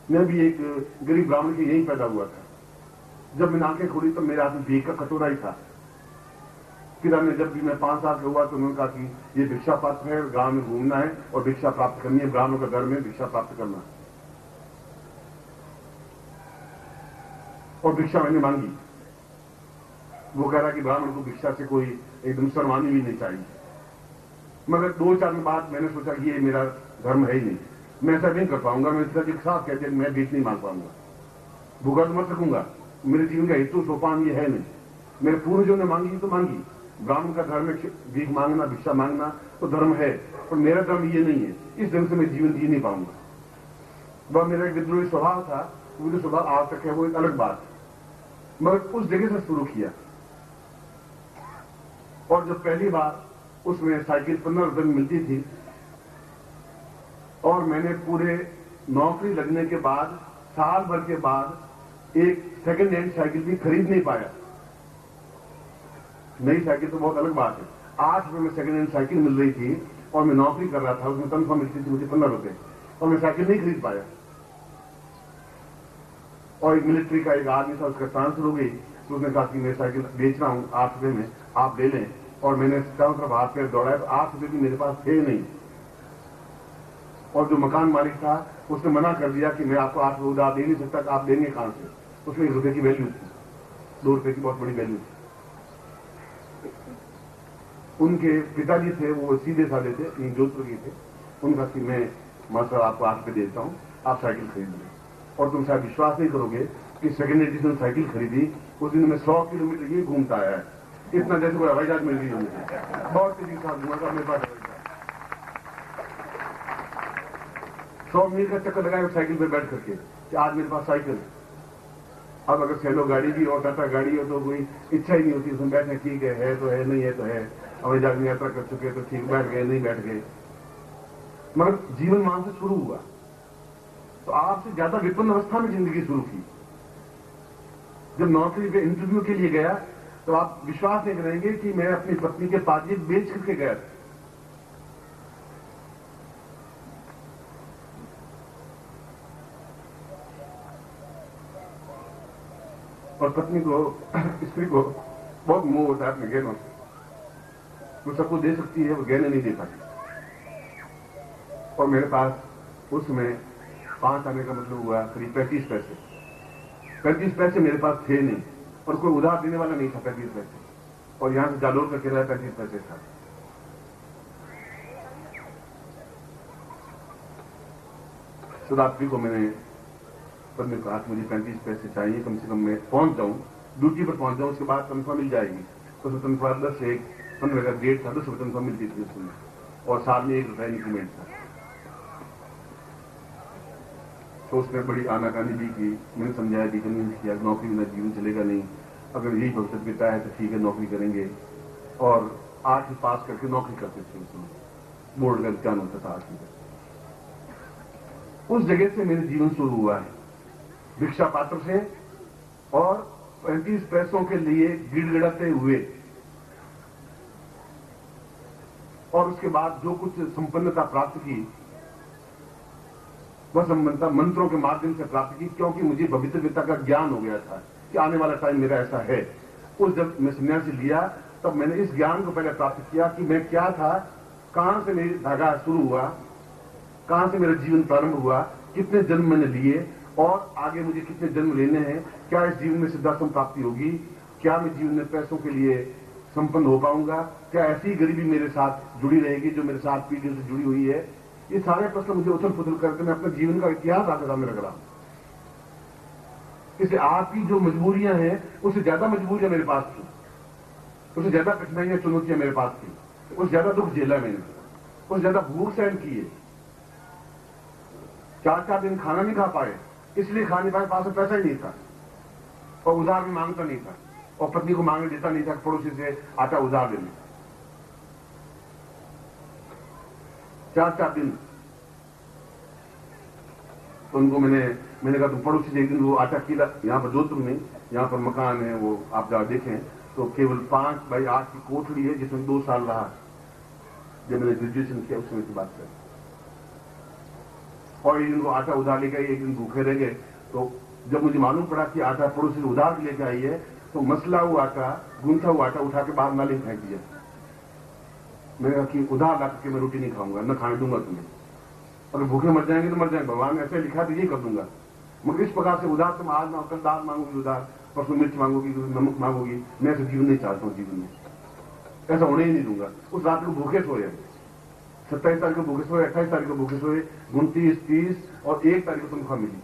मैं भी एक गरीब ब्राह्मण के यहीं पैदा हुआ था। जब मैंने आंखें खोली तो मेरे हाथ में भीख का कटोरा ही था। पिता ने जब भी मैं 5 साल का हुआ तो उन्होंने कहा कि ये भिक्षा पात्र है, गांव में घूमना है और भिक्षा प्राप्त करनी है, ब्राह्मणों का घर में भिक्षा प्राप्त करना। और भिक्षा मैंने मांगी। वो कह रहा कि ब्राह्मण को भिक्षा से कोई एकदम शर्मानी भी नहीं चाहिए। मगर 2-4 दिन बाद मैंने सोचा कि ये मेरा धर्म है ही नहीं, मैं ऐसा नहीं कर पाऊंगा। मैं इसका एक साथ कहते मैं भीख नहीं मांग पाऊंगा, भूखा तो मर सकूंगा, मेरे जीवन का हेतु सोपान ये है नहीं। मेरे पूर्वजों ने मांगी तो मांगी, ब्राह्मण का धर्म है भीख मांगना, भिक्षा मांगना तो धर्म है, पर मेरा धर्म ये नहीं है। इस ढंग से मैं जीवन जी नहीं पाऊंगा। वह मेरा एक विद्रोही स्वभाव था, वो जो स्वभाव आज तक है वो एक अलग बात है। मगर उस जगह से शुरू किया और जब पहली बार उसमें साइकिल 15 रुपए में मिलती थी और मैंने पूरे नौकरी लगने के बाद साल भर के बाद एक सेकंड हैंड साइकिल भी खरीद नहीं पाया। नई साइकिल तो बहुत अलग बात है। 8 रुपए में सेकंड हैंड साइकिल मिल रही थी और मैं नौकरी कर रहा था, उसमें तनख्वाह मिलती थी मुझे 15 रुपए और मैं साइकिल नहीं खरीद पाया। और एक मिलिट्री का एक आदमी था, उसका ट्रांसफर हो गई तो उसने कहा कि मैं साइकिल बेच रहा हूं 8 रुपए में, आप ले लें। और मैंने चारों तरफ हाथ पैर दौड़ाया तो 8 रुपए भी मेरे पास थे नहीं। और जो मकान मालिक था उसने मना कर दिया कि मैं आपको 8 रुपए उधार दे नहीं सकता, आप देंगे कहां से। उसमें 1 रुपए की वैल्यू थी, 2 रुपए की बहुत बड़ी वैल्यू थी। उनके पिताजी थे वो सीधे साधे थे, जोधपुर के थे। उनका कि मैं मास्टर आपको 8 रुपए देता हूं, आप साइकिल खरीद लें। और तुम शायद विश्वास नहीं करोगे कि सेकंड एडिशन साइकिल खरीदी, उस दिन मैं 100 किलोमीटर ये घूमता आया है, इतना जैसे कोई हवाई जहाज मिल गई मुझे। बहुत तेजी से घूमा मेरे पास 100 मील का चक्कर लगाया साइकिल पे बैठ करके कि आज मेरे पास साइकिल है। अब अगर सेलो गाड़ी भी और टाटा गाड़ी हो तो कोई इच्छा ही नहीं होती उसमें बैठने, ठीक है तो है, नहीं है तो है। हवाई जहाज में यात्रा कर चुके तो ठीक, बैठ गए नहीं बैठ गए। मगर जीवन वहां से शुरू हुआ तो आपसे ज्यादा विपन्न अवस्था में जिंदगी शुरू की। जब नौकरी पे इंटरव्यू के लिए गया तो आप विश्वास नहीं करेंगे कि मैं अपनी पत्नी के पास बेच करके गया था। और पत्नी को, स्त्री को बहुत मोह होता है अपने गहनों से, वो सबको दे सकती है, वो गहने नहीं दे पाती। और मेरे पास उसमें 5 आने का मतलब हुआ करीब 35 पैसे। 35 पैसे मेरे पास थे नहीं और कोई उधार देने वाला नहीं था 35 पैसे। और यहां से जालोर का किराया 35 पैसे था। शिवरात्रि को मैंने पत्नी को कहा मुझे 35 पैसे चाहिए, कम से कम मैं पहुंच जाऊं, ड्यूटी पर पहुंच जाऊं, उसके बाद तनख्वाह मिल जाएगी। तो उसमें तनख्वाह 10 से 15 का डेट था, 10 रुपये तनख्वाह मिलती थी उसमें और साल में 1 रुपया इंक्रीमेंट था। तो उसने बड़ी आनाकानी भी की। मैंने समझाया भी कन्विंस किया, नौकरी बिना जीवन चलेगा नहीं, अगर यही भविष्य पिता है तो ठीक है नौकरी करेंगे। और 8वीं पास करके नौकरी करते थे उसमें, बोर्ड का इम्तिहान होता था 8वीं का। उस जगह से मेरे जीवन शुरू हुआ है, भिक्षा पात्र से और 35 पैसों के लिए गिड़गिड़ाते हुए। और उसके बाद जो कुछ संपन्नता प्राप्त की वह संपन्नता मंत्रों के माध्यम से प्राप्त की, क्योंकि मुझे भविष्यवक्ता का ज्ञान हो गया था कि आने वाला टाइम मेरा ऐसा है। उस जब मैं सन्यासी लिया तब मैंने इस ज्ञान को पहले प्राप्त किया कि मैं क्या था, कहां से मेरी धागा शुरू हुआ, कहां से मेरा जीवन प्रारंभ हुआ, कितने जन्म मैंने लिए और आगे मुझे कितने जन्म लेने हैं, क्या इस जीवन में सिद्धार्थम प्राप्ति होगी, क्या मैं जीवन में पैसों के लिए संपन्न हो पाऊंगा, क्या ऐसी गरीबी मेरे साथ जुड़ी रहेगी जो मेरे साथ पीढ़ियों से जुड़ी हुई है। ये सारे प्रश्न मुझे उथल पुथल करके मैं अपने जीवन का इतिहास आपके सामने रख रहा हूं। इसलिए आपकी जो मजबूरियां हैं उससे ज्यादा मजबूरियां मेरे पास थी, उससे ज्यादा कठिनाइयां चुनौतियां मेरे पास थी, उससे ज्यादा दुख झेला मैंने, उससे ज्यादा भूख सहन किए। 4-4 दिन खाना नहीं खा पाए, इसलिए खा नहीं पाए, पास में पैसा ही नहीं था और उधार भी मांगता नहीं था और पत्नी को मांगने देता नहीं था पड़ोसी से आटा उधार देने। 4-4 दिन तो उनको मैंने कहा तुम पड़ोसी से एक दिन वो आटा किला, यहां पर जोधपुर में, यहां पर मकान है वो आप जरा देखें तो केवल 5 बाई 8 की कोठड़ी है जिसमें 2 साल रहा जब मैंने ग्रेजुएशन किया उस समय की बात करें। और एक दिन को आटा उधार लेकर एक दिन भूखे रह गए। तो जब मुझे मालूम पड़ा कि आटा पड़ोसी से उधार लेकर आई है, तो मसला हुआ आटा, गूंथा हुआ आटा उठा के बाहर नाले में फेंक दिया। मैंने कहा कि उधार ला करके मैं रोटी नहीं खाऊंगा, न खाने दूंगा तुम्हें। अगर भूखे मर जाएंगे तो मर जाएंगे, भगवान ने ऐसे लिखा तो यही कर दूंगा। मगर इस प्रकार से उधार तुम आज कल दाल मांगोगी उधार, परसों मिर्च मांगोगी, नमक मांगोगी, मैं ऐसे जीवन नहीं चाहता हूं। जीवन में ऐसा होने ही नहीं दूंगा। उस रात को भूखे सोए, 27 तारीख को भूखे सोए, 28 तारीख को भूखे सोए, 29, 30 और 1 तारीख को तनख्वाह मिली।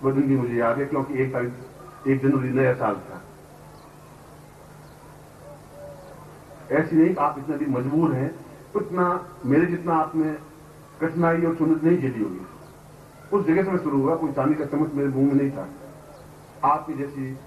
वो दिन भी मुझे याद है, क्योंकि 1 जनवरी नया साल था। ऐसी नहीं कि आप इतना भी मजबूर हैं, उतना मेरे जितना आपने कठिनाई और चुनौती नहीं झेली होगी। उस जगह से मैं शुरू हुआ, कोई चांदी का चम्मच मेरे मुंह में नहीं था। आपकी जैसी